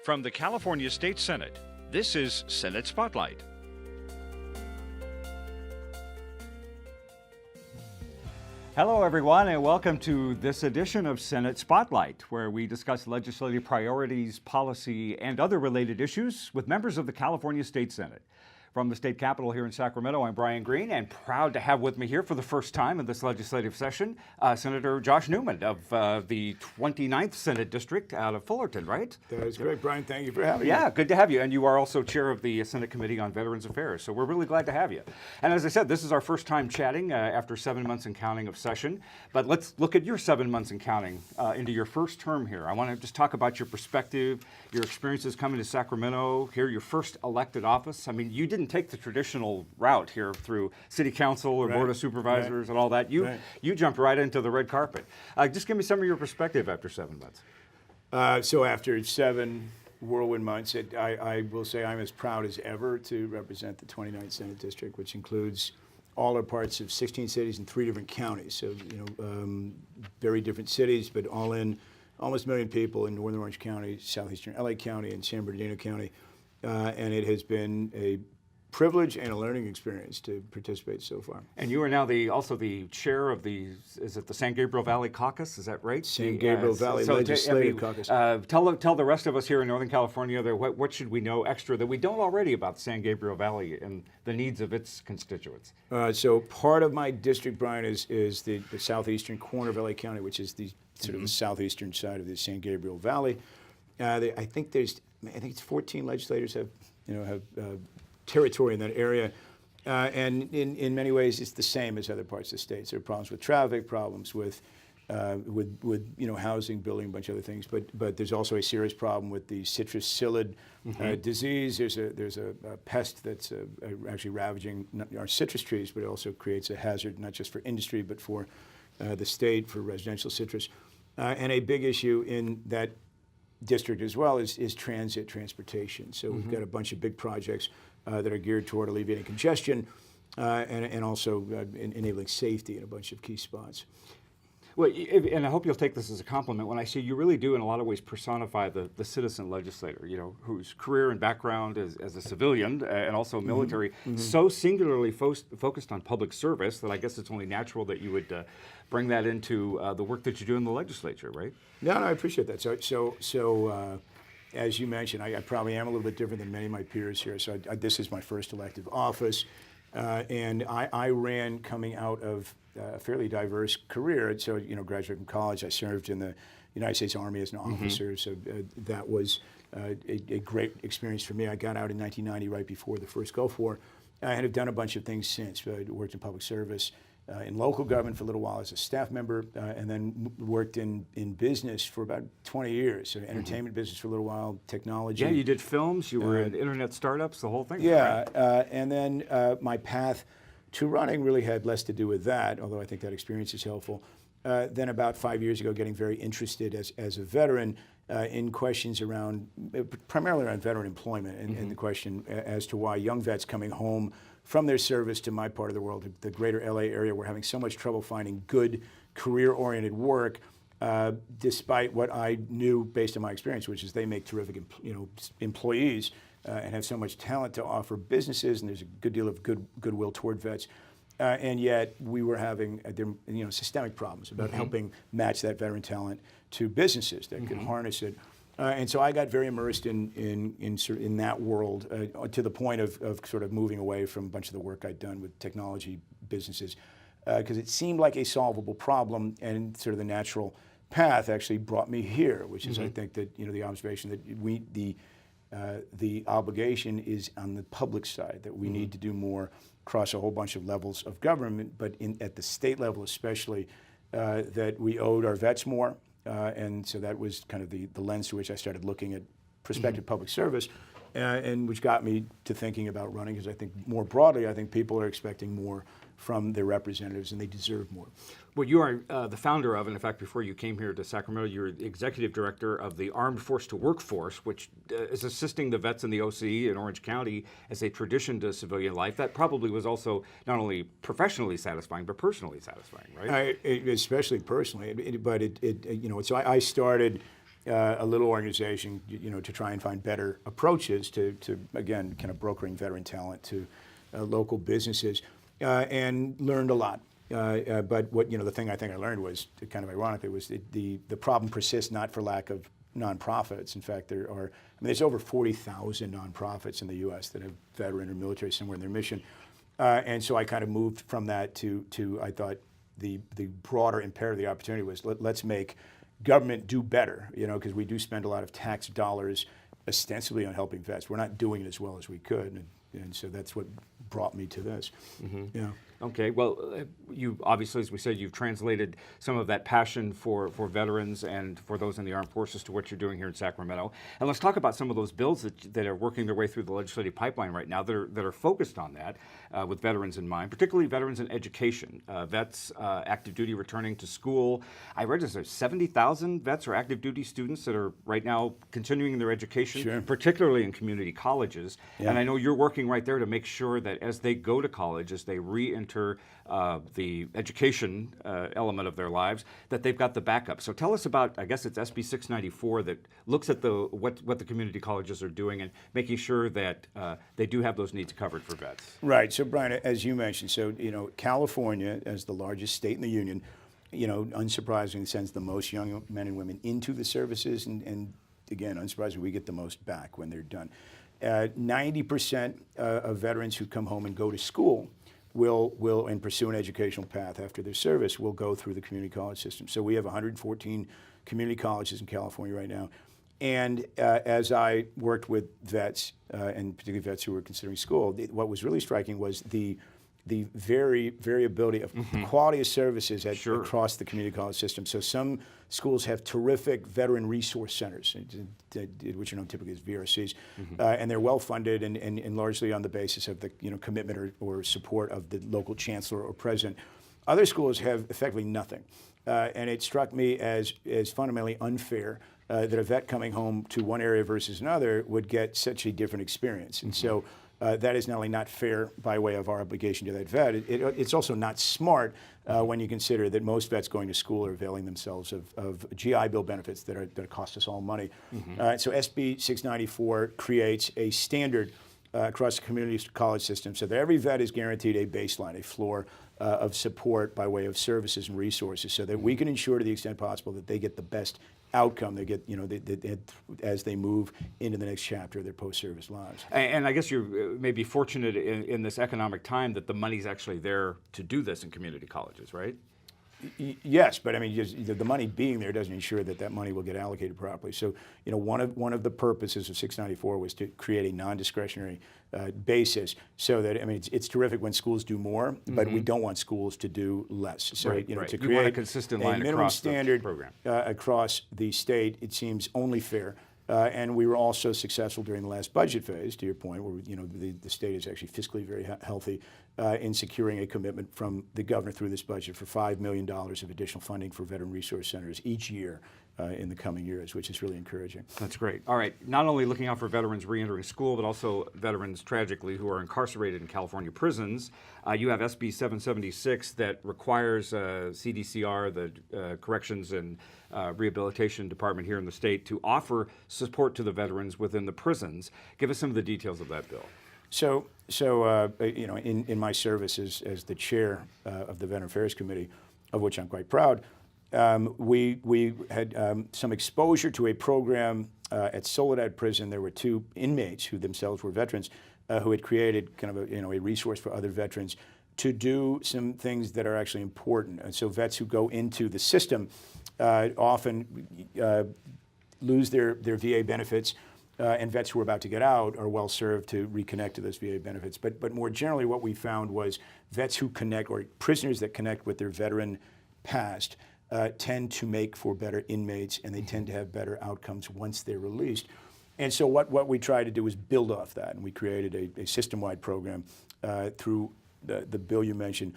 From the California State Senate, this is Senate Spotlight. Hello, everyone, and welcome to this edition of Senate Spotlight, where we discuss legislative priorities, policy, and other related issues with members of the California State Senate. From the state capitol here in Sacramento, I'm Brian Green, and proud to have with me here for the first time in this legislative session, Senator Josh Newman of the 29th Senate District out of Fullerton, right? That is great, Brian. Thank you for having me. Yeah, good to have you. And you are also chair of the Senate Committee on Veterans Affairs, so we're really glad to have you. And as I said, this is our first time chatting after 7 months and counting of session. But let's look at your 7 months and counting into your first term here. I want to just talk about your perspective, your experiences coming to Sacramento, here your first elected office. I mean, you didn't take the traditional route here through city council or board of supervisors and all that. You jumped right into the red carpet. Just give me some of your perspective after 7 months. So after 7 whirlwind months, I will say I'm as proud as ever to represent the 29th Senate District, which includes all our parts of 16 cities and 3 different counties. So, very different cities, but all in almost 1 million people in Northern Orange County, Southeastern LA County, and San Bernardino County. And it has been a privilege and a learning experience to participate so far. And you are now also the chair of the San Gabriel Valley Caucus, is that right? San Gabriel Valley Legislative Caucus. Tell the rest of us here in Northern California what should we know extra that we don't already about the San Gabriel Valley and the needs of its constituents? So part of my district, Brian, is the southeastern corner of LA County, which is the sort of the southeastern side of the San Gabriel Valley. I think it's 14 legislators have territory in that area, and in many ways it's the same as other parts of the state. There are problems with traffic, problems with housing, building, a bunch of other things. But there's also a serious problem with the citrus psyllid disease. There's a pest that's actually ravaging our citrus trees, but it also creates a hazard not just for industry but for the state, for residential citrus. And a big issue in that district as well is transportation. So we've got a bunch of big projects that are geared toward alleviating congestion and also enabling safety in a bunch of key spots. Well, and I hope you'll take this as a compliment when I say you really do in a lot of ways personify the citizen legislator, whose career and background as a civilian and also military, so singularly focused on public service that I guess it's only natural that you would bring that into the work that you do in the legislature, right? No, I appreciate that. So as you mentioned, I probably am a little bit different than many of my peers here. So this is my first elective office, and I ran coming out of a fairly diverse career. So, graduated from college, I served in the United States Army as an officer. So that was a great experience for me. I got out in 1990, right before the first Gulf War. I have done a bunch of things since. I worked in public service, in local government for a little while as a staff member, and then worked in business for about 20 years. So entertainment business for a little while, technology. Yeah, you did films, you were in internet startups, the whole thing. Yeah, right? And then my path to running really had less to do with that, although I think that experience is helpful. Then about 5 years ago, getting very interested as a veteran in questions primarily around veteran employment and the question as to why young vets coming home from their service to my part of the world, the greater LA area, were having so much trouble finding good career-oriented work, despite what I knew based on my experience, which is they make terrific employees and have so much talent to offer businesses, and there's a good deal of goodwill toward vets. And yet we were having systemic problems about helping match that veteran talent to businesses that could harness it. And so I got very immersed in that world to the point of sort of moving away from a bunch of the work I'd done with technology businesses, because it seemed like a solvable problem, and sort of the natural path actually brought me here, which is I think that the observation that the obligation is on the public side, that we need to do more across a whole bunch of levels of government, but at the state level especially, that we owed our vets more. And so that was kind of the lens through which I started looking at prospective public service, and which got me to thinking about running, because I think more broadly, I think people are expecting more from their representatives, and they deserve more. Well, you are the founder of, and in fact, before you came here to Sacramento, you're the executive director of the Armed Force to Workforce, which is assisting the vets in the OC in Orange County as a tradition to civilian life. That probably was also not only professionally satisfying, but personally satisfying, right? Especially personally, so I started a little organization, to try and find better approaches to again, kind of brokering veteran talent to local businesses, and learned a lot. But what, the thing I think I learned was, kind of ironically, was the problem persists not for lack of nonprofits. In fact, there's over 40,000 nonprofits in the U.S. that have veteran or military somewhere in their mission. And so I kind of moved from that to I thought the broader imperative, the opportunity was let's make government do better, because we do spend a lot of tax dollars ostensibly on helping vets. We're not doing it as well as we could, and so that's what brought me to this. Mm-hmm. Yeah. Okay, well, you obviously, as we said, you've translated some of that passion for veterans and for those in the armed forces to what you're doing here in Sacramento. And let's talk about some of those bills that are working their way through the legislative pipeline right now that are focused on that, with veterans in mind, particularly veterans in education. Vets active duty returning to school. I read there's 70,000 vets or active duty students that are right now continuing their education, sure, particularly in community colleges. Yeah. And I know you're working right there to make sure that as they go to college, as they re-enter the education element of their lives, that they've got the backup. So tell us about, I guess it's SB 694 that looks at what the community colleges are doing and making sure that they do have those needs covered for vets. Right. So Brian, as you mentioned, so California, as the largest state in the union, unsurprisingly sends the most young men and women into the services, and again, unsurprisingly, we get the most back when they're done. 90% of veterans who come home and go to school will and pursue an educational path after their service will go through the community college system. So we have 114 community colleges in California right now. And as I worked with vets, and particularly vets who were considering school, what was really striking was the variability of the quality of services Sure, across the community college system. So some schools have terrific veteran resource centers, which are known typically as VRCs, and they're well funded and largely on the basis of the commitment or support of the local chancellor or president. Other schools have effectively nothing, and it struck me as fundamentally unfair that a vet coming home to one area versus another would get such a different experience. And so that is not only not fair by way of our obligation to that vet, it's also not smart when you consider that most vets going to school are availing themselves of GI Bill benefits that cost us all money. So SB 694 creates a standard across the community college system so that every vet is guaranteed a baseline, a floor of support by way of services and resources so that we can ensure to the extent possible that they get the best outcome they get, as they move into the next chapter of their post-service lives. And I guess you may be fortunate in this economic time that the money's actually there to do this in community colleges, right? Yes, but I mean, the money being there doesn't ensure that money will get allocated properly. So, one of the purposes of 694 was to create a non-discretionary basis, so that it's terrific when schools do more, but we don't want schools to do less. So, right. To You want a create consistent a line minimum across standard the program. Across the state, it seems only fair. And we were also successful during the last budget phase, to your point, where the state is actually fiscally very healthy in securing a commitment from the governor through this budget for $5 million of additional funding for veteran resource centers each year in the coming years, which is really encouraging. That's great. All right, not only looking out for veterans re-entering school, but also veterans, tragically, who are incarcerated in California prisons. You have SB 776 that requires CDCR, the Corrections and Rehabilitation Department here in the state, to offer support to the veterans within the prisons. Give us some of the details of that bill. So in my service as the chair of the Veteran Affairs Committee, of which I'm quite proud, we had some exposure to a program at Soledad Prison. There were two inmates who themselves were veterans who had created kind of a resource for other veterans to do some things that are actually important. And so vets who go into the system often lose their VA benefits, and vets who are about to get out are well served to reconnect to those VA benefits. But more generally, what we found was vets who connect, or prisoners that connect with their veteran past, tend to make for better inmates, and they tend to have better outcomes once they're released. And so what we tried to do was build off that, and we created a system-wide program through the bill you mentioned,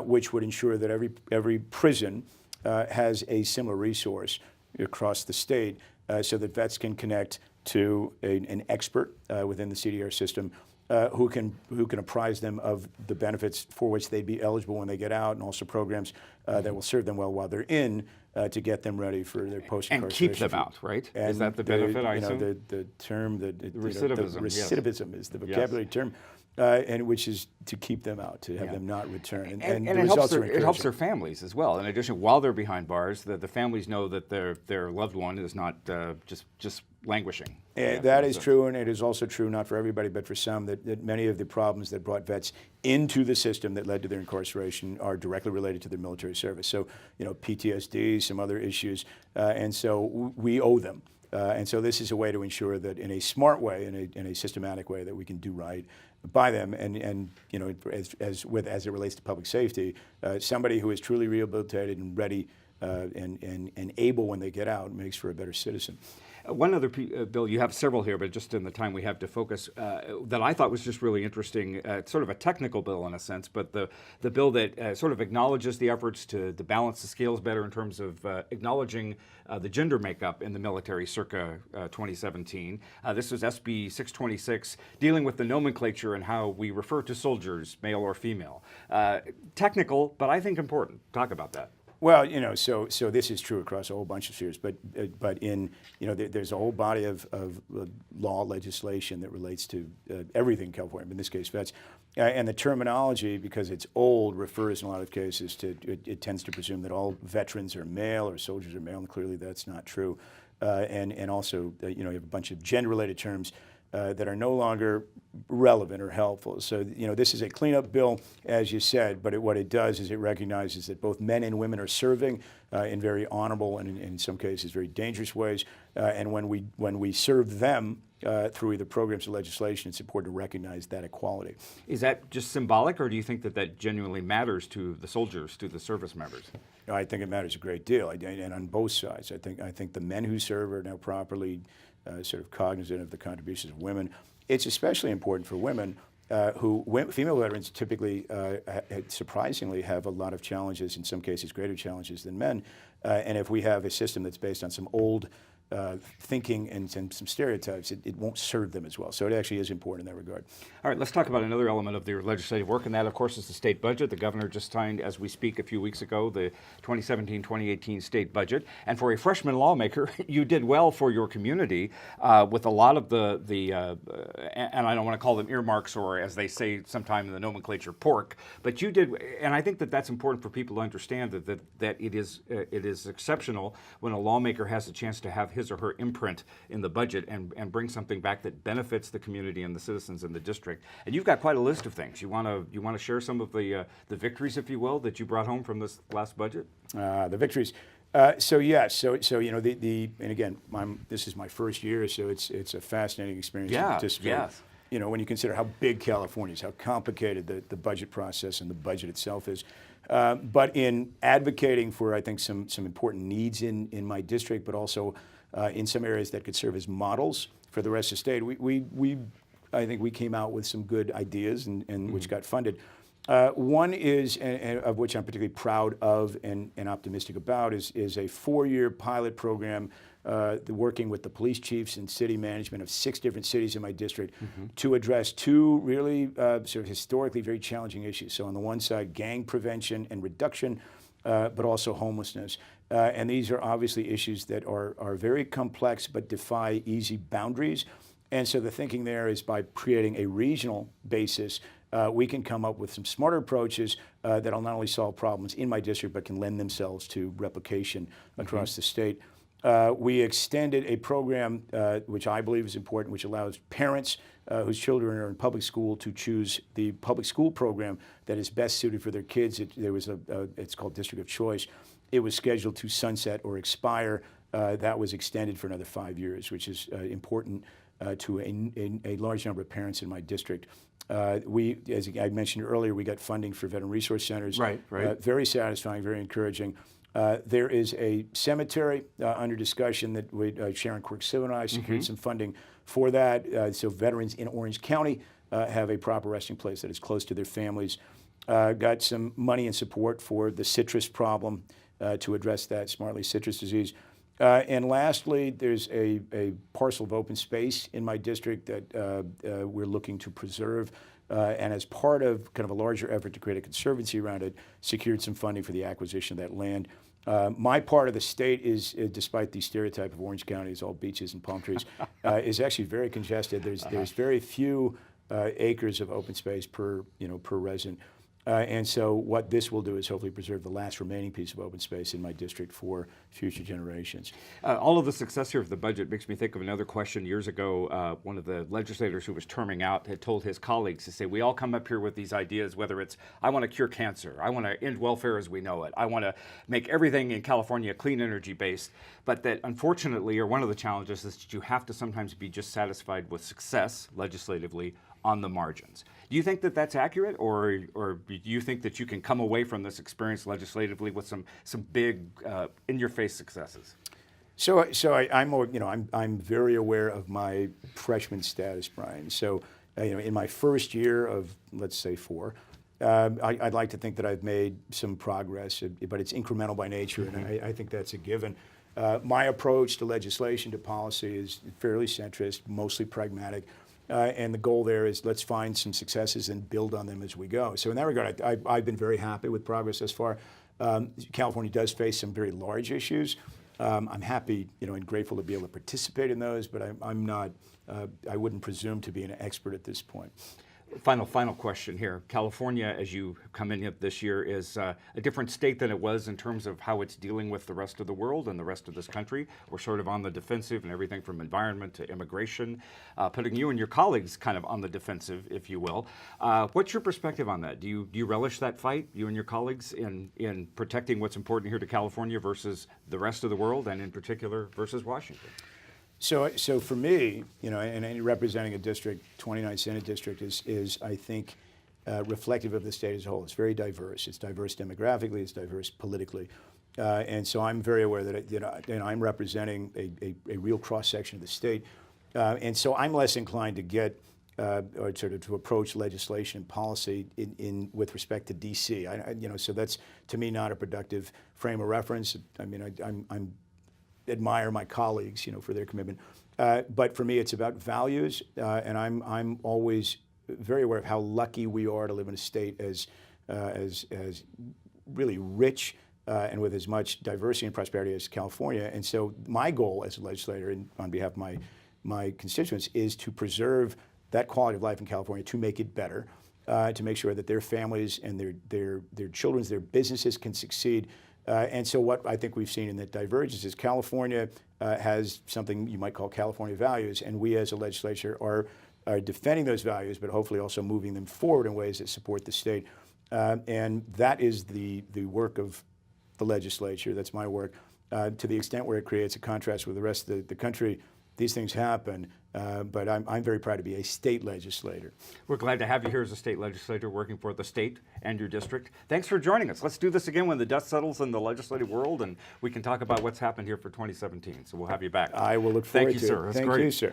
which would ensure that every prison has a similar resource across the state so that vets can connect to an expert within the CDR system who can apprise them of the benefits for which they'd be eligible when they get out, and also programs that will serve them well while they're in to get them ready for their post-incarceration. And keep them out, right? And is that the benefit, I assume? The term, recidivism, recidivism is the vocabulary term, and which is to keep them out, to have them not return. And the it, results it helps their families as well. In addition, while they're behind bars, the families know that their loved one is not just languishing. That is true, and it is also true, not for everybody, but for some, that many of the problems that brought vets into the system that led to their incarceration are directly related to their military service. So, PTSD, some other issues, and so we owe them. And so this is a way to ensure that in a smart way, in a systematic way, that we can do right by them. And as it relates to public safety, somebody who is truly rehabilitated and ready and able when they get out makes for a better citizen. One other bill, you have several here, but just in the time we have to focus, that I thought was just really interesting, sort of a technical bill in a sense, but the bill that sort of acknowledges the efforts to balance the scales better in terms of acknowledging the gender makeup in the military circa 2017. This was SB 626, dealing with the nomenclature and how we refer to soldiers, male or female. Technical, but I think important. Talk about that. Well, so this is true across a whole bunch of spheres, but there's a whole body of law legislation that relates to everything in California, in this case vets, and the terminology, because it's old, refers in a lot of cases to it tends to presume that all veterans are male or soldiers are male, and clearly that's not true, and also you have a bunch of gender-related terms that are no longer relevant or helpful. So, this is a cleanup bill, as you said, but what it does is it recognizes that both men and women are serving in very honorable and in some cases very dangerous ways. And when we serve them through either programs or legislation, it's important to recognize that equality. Is that just symbolic, or do you think that genuinely matters to the soldiers, to the service members? I think it matters a great deal, and on both sides. I think the men who serve are now properly sort of cognizant of the contributions of women. It's especially important for women female veterans typically, surprisingly, have a lot of challenges, in some cases greater challenges than men. And if we have a system that's based on some old thinking and some stereotypes, it won't serve them as well. So it actually is important in that regard. All right, let's talk about another element of their legislative work, and that, of course, is the state budget. The governor just signed, as we speak, a few weeks ago, the 2017-2018 state budget. And for a freshman lawmaker, you did well for your community with a lot of and I don't want to call them earmarks, or as they say sometime in the nomenclature, pork, but you did, and I think that that's important for people to understand that it is exceptional when a lawmaker has a chance to have his or her imprint in the budget and bring something back that benefits the community and the citizens in the district. And you've got quite a list of things. You want to share some of the victories, if you will, that you brought home from this last budget? The victories. Yes. And again, this is my first year, so it's a fascinating experience to participate. Yes. When you consider how big California is, how complicated the budget process and the budget itself is. But in advocating for, I think, some important needs in my district, but also in some areas that could serve as models for the rest of the state, I think we came out with some good ideas and which got funded. One is, and of which I'm particularly proud of and optimistic about, is a 4-year pilot program working with the police chiefs and city management of 6 different cities in my district to address 2 really sort of historically very challenging issues. So on the one side, gang prevention and reduction, but also homelessness. And these are obviously issues that are very complex but defy easy boundaries. And so the thinking there is by creating a regional basis, we can come up with some smarter approaches that'll not only solve problems in my district, but can lend themselves to replication across the state. We extended a program which I believe is important, which allows parents whose children are in public school to choose the public school program that is best suited for their kids. It's called District of Choice. It was scheduled to sunset or expire. That was extended for another 5 years, which is important to a large number of parents in my district. As I mentioned earlier, we got funding for veteran resource centers. Right. Very satisfying, very encouraging. There is a cemetery under discussion that Sharon Quirk-Sill and I secured some funding for that. So veterans in Orange County have a proper resting place that is close to their families. Got some money and support for the citrus problem to address that, smartly citrus disease. And lastly, there's a parcel of open space in my district that we're looking to preserve. And as part of kind of a larger effort to create a conservancy around it, secured some funding for the acquisition of that land. My part of the state is, despite the stereotype of Orange County as all beaches and palm trees, is actually very congested. There's very few acres of open space per resident. And so what this will do is hopefully preserve the last remaining piece of open space in my district for future generations. All of the success here of the budget makes me think of another question. Years ago, one of the legislators who was terming out had told his colleagues to say, we all come up here with these ideas, whether it's, I want to cure cancer, I want to end welfare as we know it, I want to make everything in California clean energy based, but that unfortunately, or one of the challenges is that you have to sometimes be just satisfied with success legislatively on the margins. Do you think that that's accurate, or do you think that you can come away from this experience legislatively with some big in-your-face successes? I'm very aware of my freshman status, Brian. So in my first year of, let's say, 4, I'd like to think that I've made some progress, but it's incremental by nature, and I think that's a given. My approach to legislation, to policy, is fairly centrist, mostly pragmatic. And the goal there is let's find some successes and build on them as we go. So in that regard, I've been very happy with progress thus far. California does face some very large issues. I'm happy, and grateful to be able to participate in those, but I'm not. I wouldn't presume to be an expert at this point. Final question here. California, as you come in this year, is a different state than it was in terms of how it's dealing with the rest of the world and the rest of this country. We're sort of on the defensive and everything from environment to immigration, putting you and your colleagues kind of on the defensive, if you will. What's your perspective on that? Do you relish that fight, you and your colleagues, in protecting what's important here to California versus the rest of the world, and in particular versus Washington? So for me, and representing a district, 29th Senate district, is I think reflective of the state as a whole. It's very diverse. It's diverse demographically. It's diverse politically, and so I'm very aware that I'm representing a real cross section of the state, and so I'm less inclined to get or sort of to approach legislation and policy with respect to D.C. So that's to me not a productive frame of reference. I mean, I'm admire my colleagues, for their commitment. But for me, it's about values, and I'm always very aware of how lucky we are to live in a state as really rich and with as much diversity and prosperity as California. And so my goal as a legislator, and on behalf of my constituents, is to preserve that quality of life in California, to make it better, to make sure that their families and their children, their businesses can succeed. And so what I think we've seen in that divergence is California has something you might call California values, and we as a legislature are defending those values, but hopefully also moving them forward in ways that support the state. And that is the work of the legislature. That's my work. To the extent where it creates a contrast with the rest of the country, these things happen, but I'm very proud to be a state legislator. We're glad to have you here as a state legislator working for the state and your district. Thanks for joining us. Let's do this again when the dust settles in the legislative world, and we can talk about what's happened here for 2017. So we'll have you back. I will look forward to it. Thank you, sir. That's Thank great. you, sir.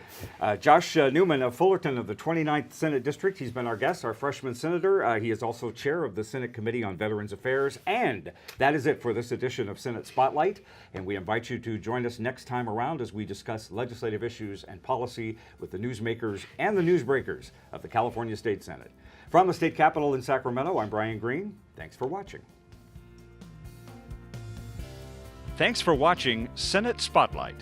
Josh Newman of Fullerton of the 29th Senate District. He's been our guest, our freshman senator. He is also chair of the Senate Committee on Veterans Affairs. And that is it for this edition of Senate Spotlight. And we invite you to join us next time around as we discuss legislative issues and policy with the newsmakers and the newsbreakers of the California State Senate. From the state capitol in Sacramento, I'm Brian Green. Thanks for watching. Thanks for watching Senate Spotlight.